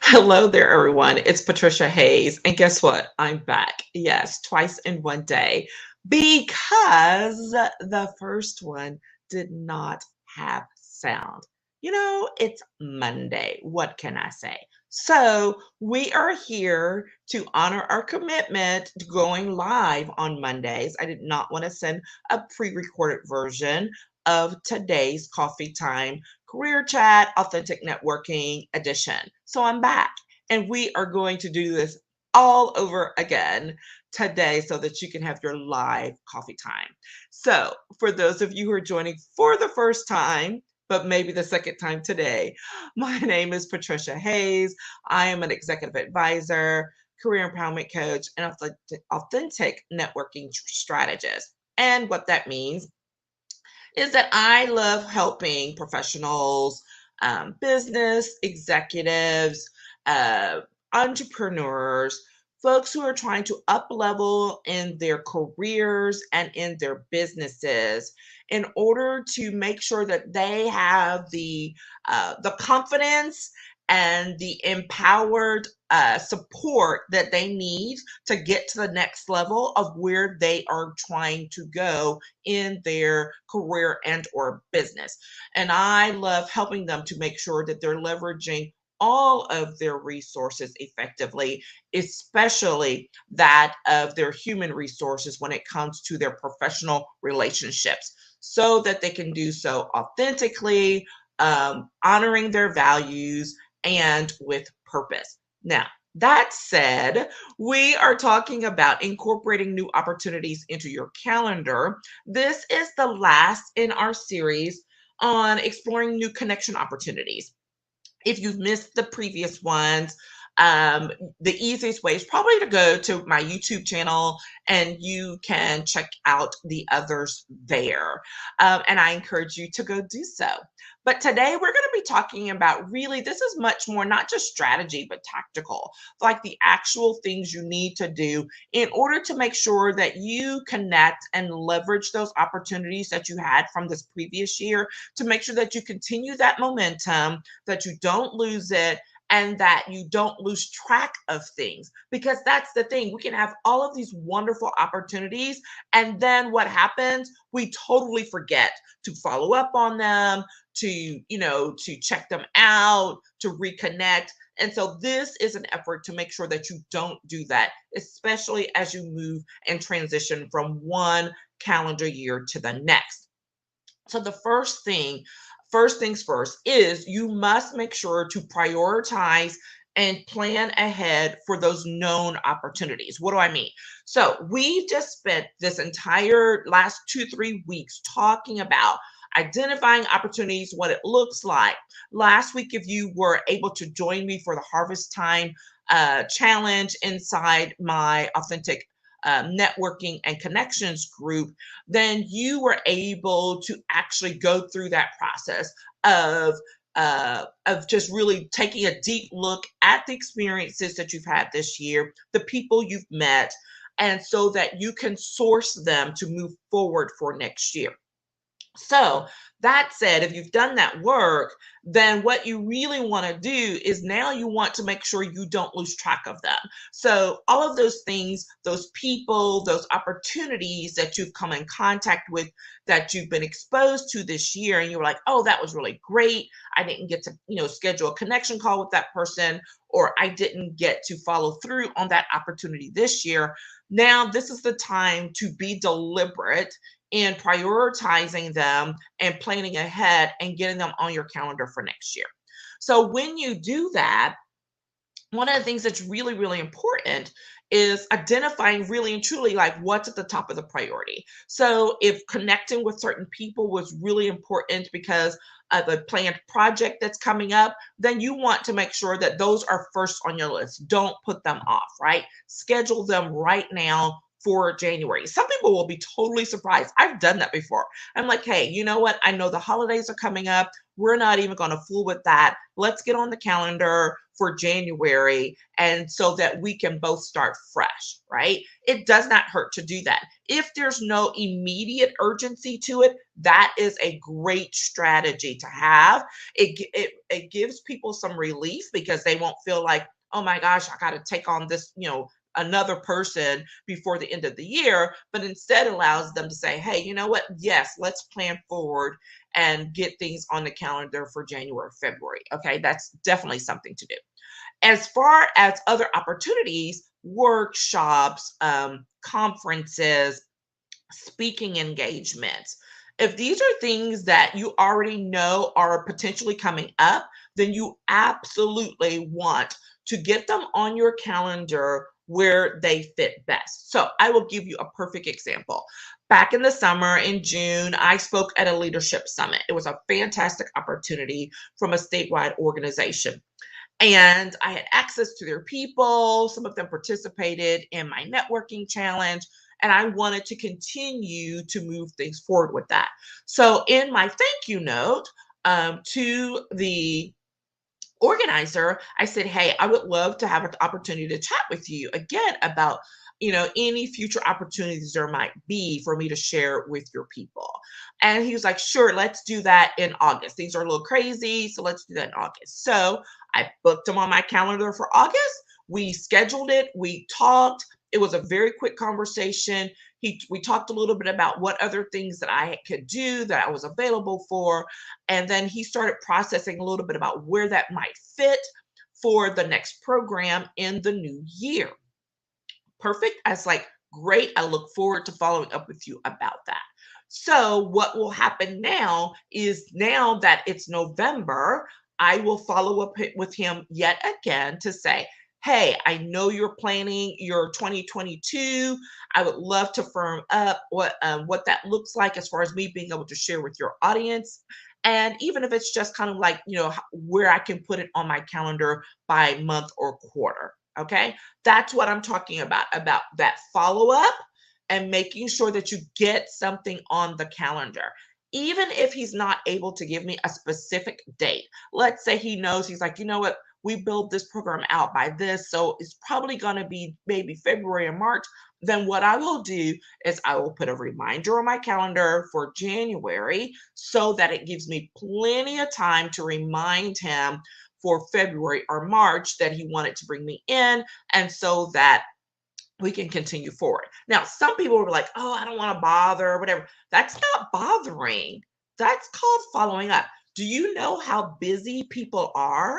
Hello there, everyone. It's Patricia Hayes. And guess what? I'm back. Yes, twice in one day because the first one did not have sound. It's Monday. What can I say? So, we are here to honor our commitment to going live on Mondays. I did not want to send a pre recorded version of today's coffee time career chat, authentic networking edition. So I'm back and we are going to do this all over again today so that you can have your live coffee time. So, for those of you who are joining for the first time, but maybe the second time today, my name is Patricia Hayes. I am an executive advisor, career empowerment coach, and authentic networking strategist. And what that means is that I love helping professionals, business executives, uh, entrepreneurs, folks who are trying to up level in their careers and in their businesses in order to make sure that they have the confidence and the empowered support that they need to get to the next level of where they are trying to go in their career and or business. And I love helping them to make sure that they're leveraging all of their resources effectively, especially that of their human resources when it comes to their professional relationships, so that they can do so authentically, honoring their values, and with purpose. Now, that said, we are talking about incorporating new opportunities into your calendar. This is the last in our series on exploring new connection opportunities. If you've missed the previous ones, the easiest way is probably to go to my YouTube channel and you can check out the others there. And I encourage you to go do so. But today we're going to be talking about really, this is much more not just strategy, but tactical, like the actual things you need to do in order to make sure that you connect and leverage those opportunities that you had from this previous year to make sure that you continue that momentum, that you don't lose it, and that you don't lose track of things. Because that's the thing, we can have all of these wonderful opportunities, and then what happens? We totally forget to follow up on them, to check them out, to reconnect. And so this is an effort to make sure that you don't do that, especially as you move and transition from one calendar year to the next. So the first things first is you must make sure to prioritize and plan ahead for those known opportunities. What do I mean? So we've just spent this entire last 2, 3 weeks talking about identifying opportunities, what it looks like. Last week, if you were able to join me for the Harvest Time challenge inside my authentic networking and connections group, then you were able to actually go through that process of just really taking a deep look at the experiences that you've had this year, the people you've met, and so that you can source them to move forward for next year. So, that said, if you've done that work, then what you really want to do is now you want to make sure you don't lose track of them. So, all of those things, those people, those opportunities that you've come in contact with, that you've been exposed to this year, and you're like, oh, that was really great. I didn't get to, schedule a connection call with that person, or I didn't get to follow through on that opportunity this year. Now, this is the time to be deliberate in prioritizing them and planning ahead and getting them on your calendar for next year. So when you do that, one of the things that's really, really important is identifying really and truly like what's at the top of the priority. So if connecting with certain people was really important because of a planned project that's coming up, then you want to make sure that those are first on your list. Don't put them off, right? Schedule them right now for January. Some people will be totally surprised. I've done that before. I'm like, hey, you know what? I know the holidays are coming up. We're not even going to fool with that. Let's get on the calendar for January, and so that we can both start fresh, right? It does not hurt to do that. If there's no immediate urgency to it, that is a great strategy to have. It gives people some relief because they won't feel like, oh my gosh, I got to take on this, another person before the end of the year, but instead allows them to say, hey, you know what? Yes, let's plan forward and get things on the calendar for January, February. Okay, that's definitely something to do. As far as other opportunities, workshops, conferences, speaking engagements. If these are things that you already know are potentially coming up, then you absolutely want to get them on your calendar where they fit best. So I will give you a perfect example. Back in the summer in June, I spoke at a leadership summit. It was a fantastic opportunity from a statewide organization. And I had access to their people. Some of them participated in my networking challenge, and I wanted to continue to move things forward with that. So, in my thank you note to the organizer, I said, hey, I would love to have an opportunity to chat with you again about any future opportunities there might be for me to share with your people. And he was like, sure, let's do that in August. Things are a little crazy, so let's do that in August. So I booked him on my calendar for August. We scheduled it, we talked. It was a very quick conversation. We talked a little bit about what other things that I could do, that I was available for, and then he started processing a little bit about where that might fit for the next program in the new year. Perfect. I was like, great. I look forward to following up with you about that. So, what will happen now is, now that it's November, I will follow up with him yet again to say, hey, I know you're planning your 2022. I would love to firm up what that looks like as far as me being able to share with your audience. And even if it's just kind of like, where I can put it on my calendar by month or quarter. Okay. That's what I'm talking about that follow up and making sure that you get something on the calendar. Even if he's not able to give me a specific date, let's say he knows, he's like, you know what, we build this program out by this, so it's probably going to be maybe February or March. Then what I will do is I will put a reminder on my calendar for January so that it gives me plenty of time to remind him for February or March that he wanted to bring me in, and so that we can continue forward. Now, some people were like, oh, I don't want to bother or whatever. That's not bothering. That's called following up. Do you know how busy people are?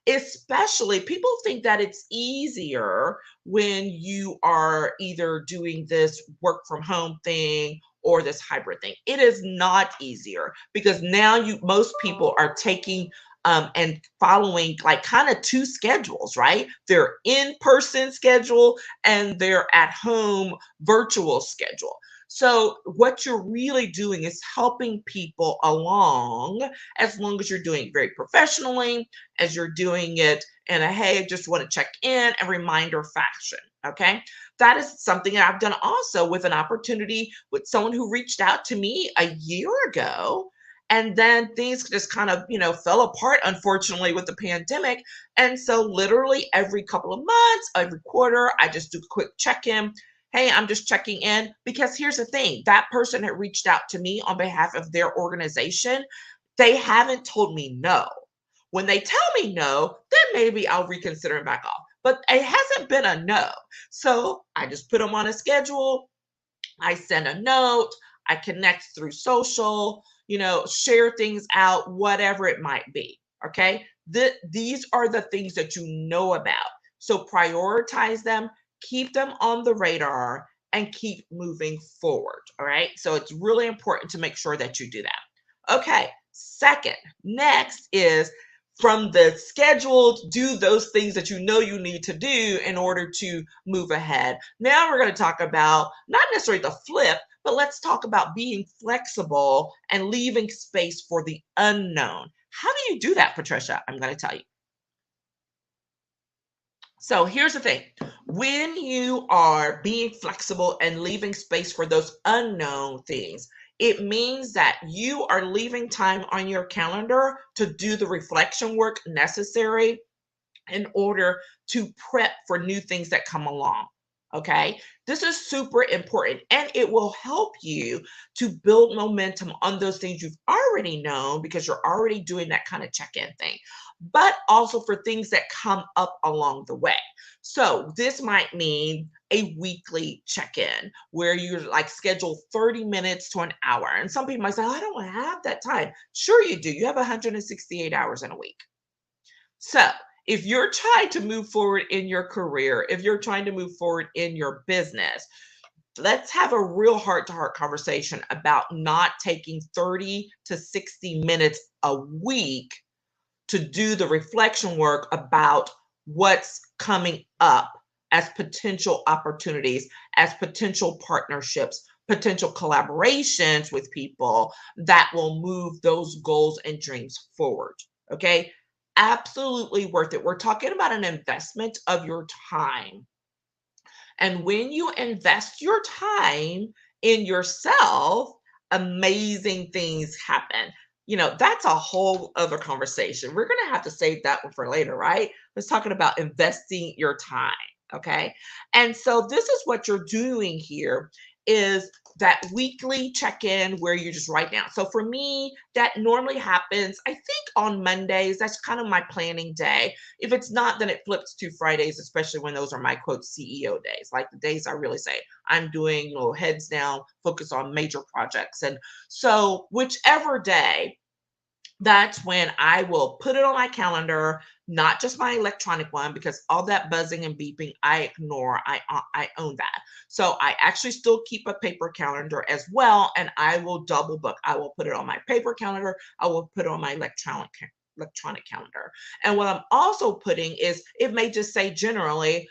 Especially, people think that it's easier when you are either doing this work from home thing or this hybrid thing. It is not easier because now most people are taking and following like kind of two schedules, right? Their in-person schedule and their at-home virtual schedule. So what you're really doing is helping people along, as long as you're doing it very professionally, as you're doing it in a, hey, just want to check in and reminder fashion. Okay. That is something that I've done also with an opportunity with someone who reached out to me a year ago. And then things just kind of, fell apart, unfortunately, with the pandemic. And so literally every couple of months, every quarter, I just do a quick check-in. Hey, I'm just checking in, because here's the thing, that person had reached out to me on behalf of their organization. They haven't told me no. When they tell me no, then maybe I'll reconsider and back off. But it hasn't been a no. So I just put them on a schedule. I send a note. I connect through social, share things out, whatever it might be. Okay. These are the things that you know about. So prioritize them, keep them on the radar, and keep moving forward. All right. So it's really important to make sure that you do that. Okay. Next is, from the scheduled, do those things that you know you need to do in order to move ahead. Now we're going to talk about not necessarily the flip, but let's talk about being flexible and leaving space for the unknown. How do you do that, Patricia? I'm going to tell you. So here's the thing. When you are being flexible and leaving space for those unknown things, it means that you are leaving time on your calendar to do the reflection work necessary in order to prep for new things that come along. Okay, this is super important and it will help you to build momentum on those things you've already known because you're already doing that kind of check in thing, but also for things that come up along the way. So, this might mean a weekly check in where you like schedule 30 minutes to an hour. And some people might say, "Oh, I don't have that time." Sure, you do. You have 168 hours in a week. So, if you're trying to move forward in your career, if you're trying to move forward in your business, let's have a real heart to heart conversation about not taking 30 to 60 minutes a week to do the reflection work about what's coming up as potential opportunities, as potential partnerships, potential collaborations with people that will move those goals and dreams forward. Okay. Absolutely worth it. We're talking about an investment of your time. And when you invest your time in yourself, amazing things happen. That's a whole other conversation. We're going to have to save that one for later, right? Let's talking about investing your time. Okay. And so this is what you're doing here is that weekly check-in where you just write down. So for me, that normally happens, I think on Mondays. That's kind of my planning day. If it's not, then it flips to Fridays, especially when those are my quote CEO days, like the days I really say I'm doing, heads down, focus on major projects. And so, whichever day, that's when I will put it on my calendar, not just my electronic one, because all that buzzing and beeping I ignore. I own that. So I actually still keep a paper calendar as well, and I will double book. I will put it on my paper calendar. I will put it on my electronic calendar. And what I'm also putting is it may just say generally,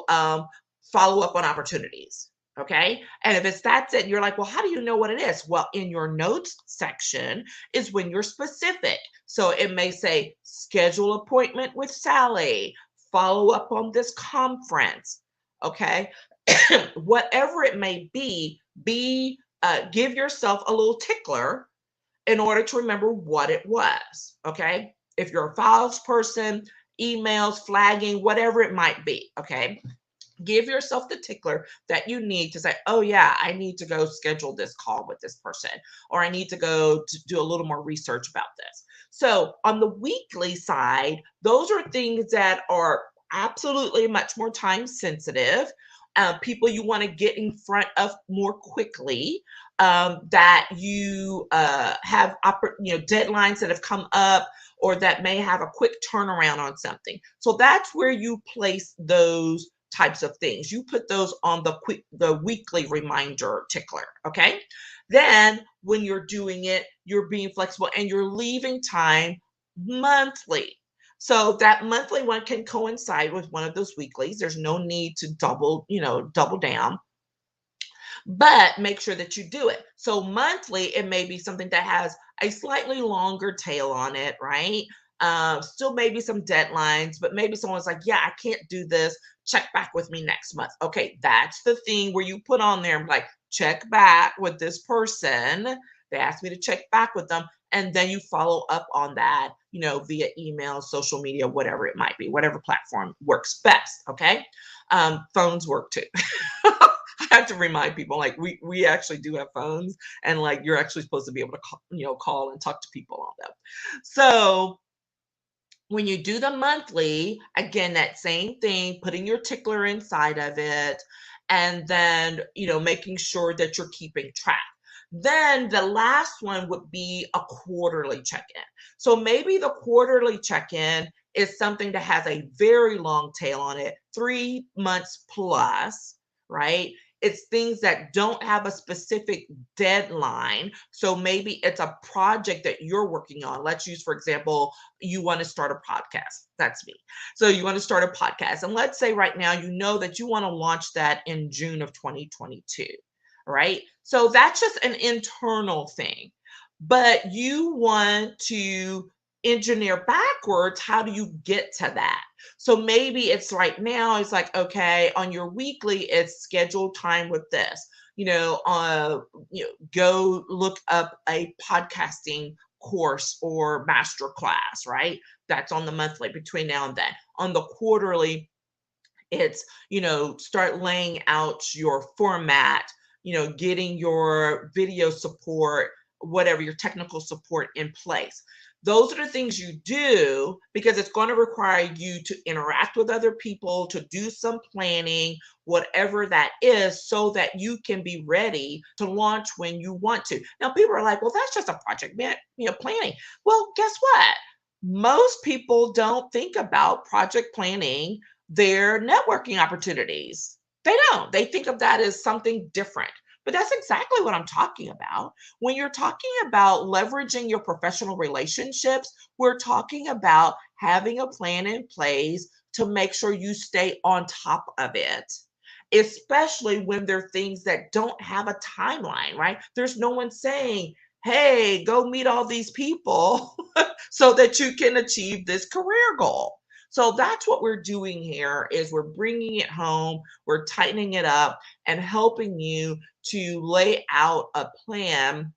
follow up on opportunities. Okay. And if it's that's it, you're like, well, how do you know what it is? Well, in your notes section is when you're specific. So it may say schedule appointment with Sally, follow up on this conference. Okay. Whatever it may be give yourself a little tickler in order to remember what it was. Okay. If you're a files person, emails, flagging, whatever it might be. Okay. Give yourself the tickler that you need to say, oh, yeah, I need to go schedule this call with this person, or I need to go to do a little more research about this. So, on the weekly side, those are things that are absolutely much more time sensitive. People you want to get in front of more quickly, that you have deadlines that have come up or that may have a quick turnaround on something. So that's where you place those types of things. You put those on the weekly reminder tickler, okay? Then when you're doing it, you're being flexible and you're leaving time monthly. So that monthly one can coincide with one of those weeklies. There's no need to double down, but make sure that you do it. So monthly, it may be something that has a slightly longer tail on it, right? Still maybe some deadlines, but maybe someone's like, yeah, I can't do this. Check back with me next month. Okay, that's the thing where you put on there, like, check back with this person. They asked me to check back with them. And then you follow up on that, via email, social media, whatever it might be, whatever platform works best. Okay. Phones work too. I have to remind people, like, we actually do have phones, and like you're actually supposed to be able to call and talk to people on them. So when you do the monthly, again, that same thing, putting your tickler inside of it, and then, making sure that you're keeping track. Then the last one would be a quarterly check in. So maybe the quarterly check in is something that has a very long tail on it, 3 months plus, right? It's things that don't have a specific deadline. So maybe it's a project that you're working on. Let's use, for example, you want to start a podcast. That's me. So you want to start a podcast. And let's say right now, you know that you want to launch that in June of 2022, right? So that's just an internal thing. But you want to engineer backwards, how do you get to that? So maybe it's right now, it's like, okay, on your weekly, it's scheduled time with this. Go look up a podcasting course or master class, right? That's on the monthly between now and then. On the quarterly, it's, start laying out your format, getting your video support, whatever, your technical support in place. Those are the things you do because it's going to require you to interact with other people, to do some planning, whatever that is, so that you can be ready to launch when you want to. Now, people are like, well, that's just a project planning. Well, guess what? Most people don't think about project planning their networking opportunities. They don't. They think of that as something different. But that's exactly what I'm talking about. When you're talking about leveraging your professional relationships, we're talking about having a plan in place to make sure you stay on top of it, especially when there are things that don't have a timeline, right? There's no one saying, hey, go meet all these people so that you can achieve this career goal. So that's what we're doing here is we're bringing it home, we're tightening it up and helping you to lay out a plan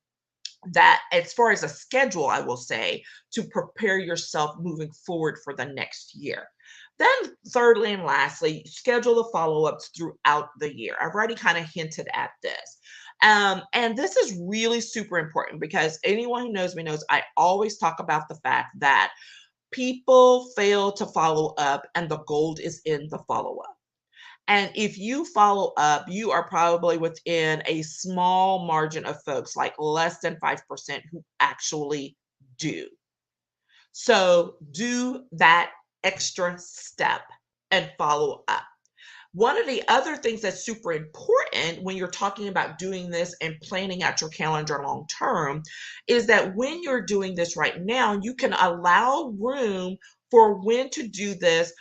that, as far as a schedule, I will say, to prepare yourself moving forward for the next year. Then, thirdly and lastly, schedule the follow ups throughout the year. I've already kind of hinted at this. And this is really super important because anyone who knows me knows I always talk about the fact that people fail to follow up, and the gold is in the follow up. And if you follow up, you are probably within a small margin of folks, like less than 5%, who actually do. So do that extra step and follow up. One of the other things that's super important when you're talking about doing this and planning out your calendar long term is that when you're doing this right now, you can allow room for when to do this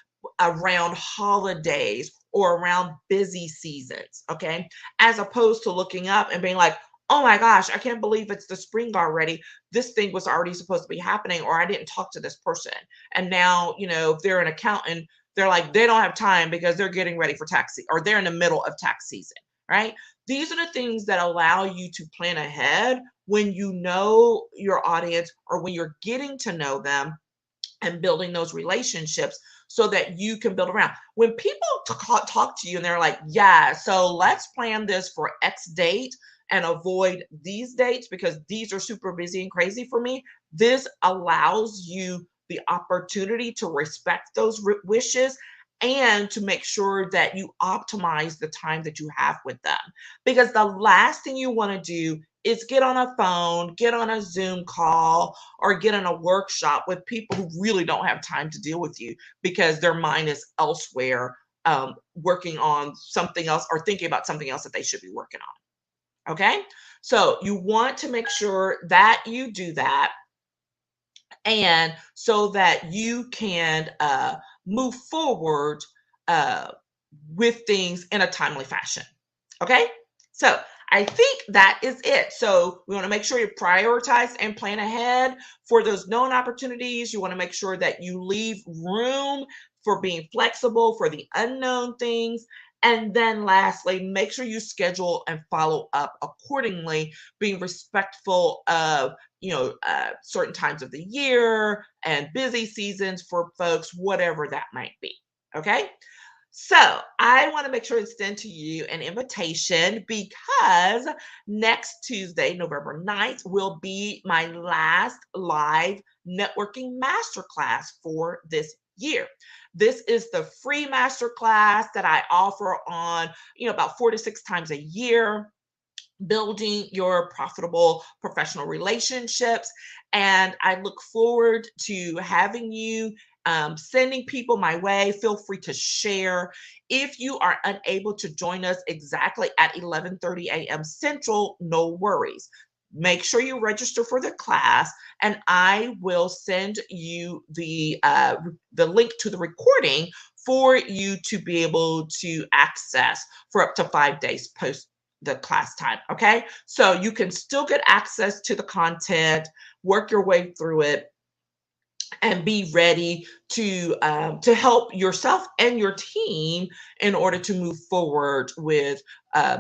around holidays or around busy seasons, okay? As opposed to looking up and being like, oh my gosh, I can't believe it's the spring already. This thing was already supposed to be happening, or I didn't talk to this person. And now, if they're an accountant, they're like, they don't have time because they're getting ready for tax season or they're in the middle of tax season, right? These are the things that allow you to plan ahead when you know your audience or when you're getting to know them and building those relationships so that you can build around. When people talk to you and they're like, yeah, so let's plan this for X date and avoid these dates because these are super busy and crazy for me, this allows you the opportunity to respect those wishes and to make sure that you optimize the time that you have with them. Because the last thing you want to do is get on a phone, get on a Zoom call, or get in a workshop with people who really don't have time to deal with you because their mind is elsewhere, working on something else or thinking about something else that they should be working on. Okay. So you want to make sure that you do that, and so that you can move forward uh, with things in a timely fashion. Okay, so I think that is it. So we want to make sure you prioritize and plan ahead for those known opportunities. You want to make sure that you leave room for being flexible for the unknown things. And then lastly, make sure you schedule and follow up accordingly, being respectful of certain times of the year and busy seasons for folks, whatever that might be. Okay. So I want to make sure to extend to you an invitation because next Tuesday, November 9th, will be my last live networking masterclass for this year. This is the free masterclass that I offer on, about 4 to 6 times a year, building your profitable professional relationships. And I look forward to having you, sending people my way. Feel free to share. If you are unable to join us exactly at 11:30 a.m. Central, no worries. Make sure you register for the class, and I will send you the link to the recording for you to be able to access for up to 5 days post the class time. Okay. So you can still get access to the content, work your way through it. and be ready to help yourself and your team in order to move forward with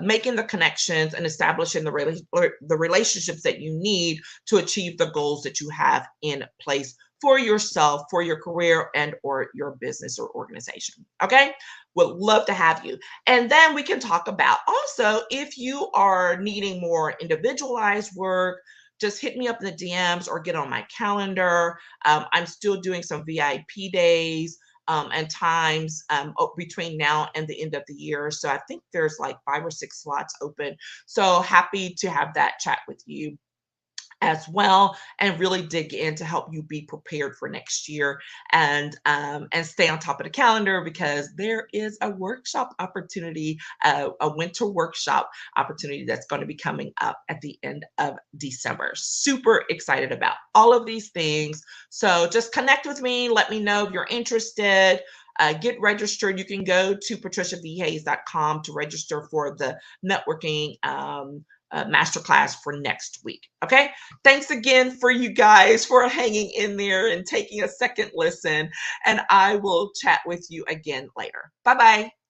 making the connections and establishing the relationships that you need to achieve the goals that you have in place for yourself, for your career, and or your business or organization. Okay, would love to have you. And then we can talk about also, if you are needing more individualized work, just hit me up in the DMs or get on my calendar. I'm still doing some VIP days and times between now and the end of the year. So I think there's like 5 or 6 slots open. So happy to have that chat with you as well, and really dig in to help you be prepared for next year, and stay on top of the calendar, because there is a workshop opportunity, a winter workshop opportunity that's going to be coming up at the end of December. Super excited about all of these things. So just connect with me, let me know if you're interested. Get registered. You can go to patriciavhayes.com to register for the networking masterclass for next week. Okay. Thanks again for you guys for hanging in there and taking a second listen. And I will chat with you again later. Bye bye.